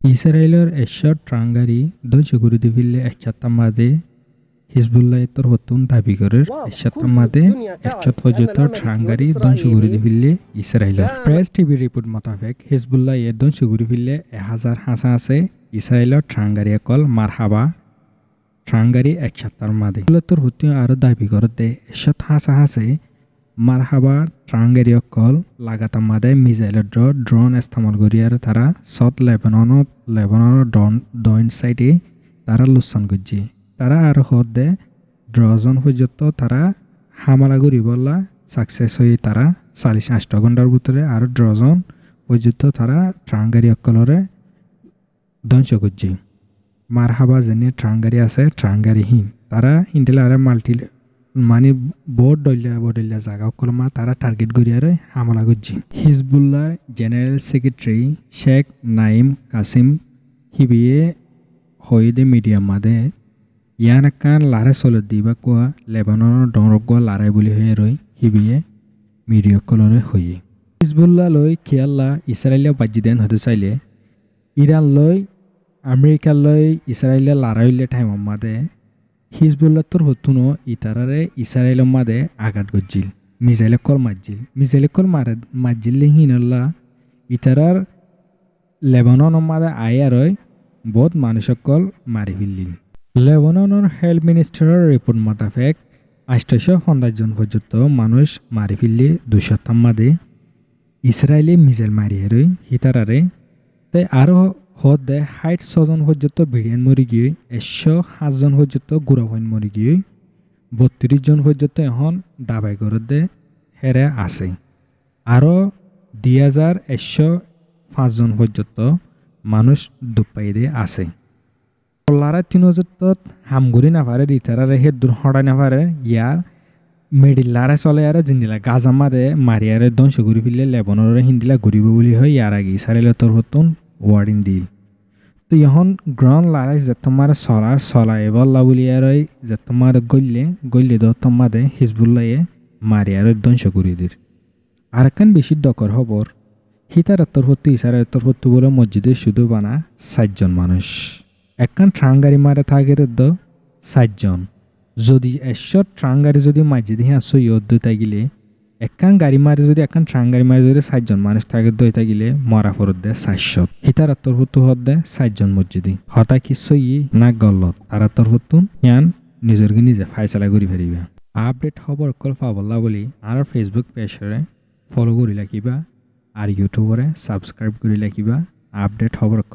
ইসরায়েলৰ এশ্বৰ ট্ৰাংগাৰী দৈশগুৰুদি ভিল্লে একচাত্তামাদে Hezbollah তরফতুন দাবি করে একসাথে একশত পর্যন্ত ট্রাঙ্গারি দংশগুরি ভিল্লে ইসরায়েলের প্রেস টিভি রিপোর্ট মোতাবেক হিজবুল্লাহ এ দংশগুরি ভিল্লে 1000 হাসা আছে ইসরায়েলের ট্রাঙ্গারি কল মারহাবা ট্রাঙ্গারি একসাথের মাদে তরফতু আরো দাবি করে দে একশত হাসা আছে মারহাবা ট্রাঙ্গারি কল লাগাতার মাদে মিসাইলের ড্রোন ইস্তেমাল করি আর তারা সৎ লেবাননের ডন সাইডে তারা লুসান করছে তারা আরো হদে ডজন পর্যন্ত তারা হামলা করি বললা সাকসেস হয়ে তারা 48 ঘন্টার ভিতরে আরো ডজন পর্যন্ত তারা ট্রাঙ্গারি অকলরে ধ্বংস করছে মারহাবা যেনে ট্রাঙ্গারি আছে ট্রাঙ্গারিহীন তারা ইন্টেলা আর মাল্টি মানে বড় জায়গা অকল মা তারা টার্গেট করি আর হামলা করছে Hezbollah general secretary Sheikh Naim Qassem হিবিয়ে হইদে মিডিয়া মাদে ইয়ান কান লারে চলত দিবা কোৱা লেবাননৰ ডৰগ লাৰাই বুলি হৈ ৰৈ হিবিয়ে মিডিয়াকলৰে হৈয়ে হিজবুল্লাহ লৈ খিয়াল্লা ইছৰাইলে বাজিদেন হতে চাইলে ইৰাণ লৈ আমেৰিকা লৈ ইছৰাইলে লাৰাইলে টাইম মাদে হিজবুল্লাহ তোর হতুনো ইতারারে ইসরায়েলের মাদে আঘাত গজ্জিল মিসাইলে কল মাজ্জিল হিনল্লা ইতারার লেবাননের মাদে আয়ারয় বহুত মানুষকল মারি ফেললিল লেবাননের হেলথ মিনিস্টারের রিপোর্ট মোতাবেক 850 জন পর্যন্ত মানুষ মারি ফেললে 200 মাদে ইসরায়েলি মিসাইল মারিয়ে রই হিতারারে তাই আরও হদ দেয় 60 জন পর্যন্ত ভিডিয়ান মরি গিয়ে 107 জন পর্যন্ত গুড়াফইন মরি গিয়ে 32 জন পর্যন্ত এখন দাবাই করে দে হেরে আছে আরও 2105 জন পর্যন্ত মানুষ দুপাই দিয়ে আছে লারা 3 হামগুড়ি না পারে রিতারারে হে দূর হড়াই না পারে ইয়ার মেডিলারে চলে আর জিন্দিলা গাজা মারে মারিয়ারে ধ্বংস করে ফেললে লেবাননের হিন্দিলা ঘুরিব বলি হয় ইয়ার আগে ইসরায়েলের তরফতুন ওয়ার্ডিং দিল তো এখন গ্রাউন্ড লারাই যে তোমার চলাই বল্লা বলি আর যে তোমার গল্লে দ তোমাদের হিজবুল্লাহে মারিয়ারে ধ্বংস করে দিল আর একখান বেশি দকর খবর হিতার তরফতু ইসরায়েলের তরফতু বলে মসজিদে শুধু বানা 60 জন মানুষ একখান ট্রাঙ্গারি মারে থাকে দ 60 জন যদি 100 ট্রাঙ্গারি যদি মসজিদে আসো ইয়দ্দুতা গিলে একখান গাড়ি মারে যদি একখান ট্রাঙ্গারি মারে যদি 60 জন মানুষ থাকে দইতা গিলে মরা ফরত দে 400 হিতার তরফতু হদ দে 60 জন মসজিদে হতা কিছু না গলত তারা তরফতু ইয়ান নিজরকে নিজে ফাইসলা করি ফেরিবে আপডেট খবর কল পাবলা বলি আর ফেসবুক পেজরে ফলো করি রাখিবা আর ইউটিউবরে সাবস্ক্রাইব করি রাখিবা আপডেট খবর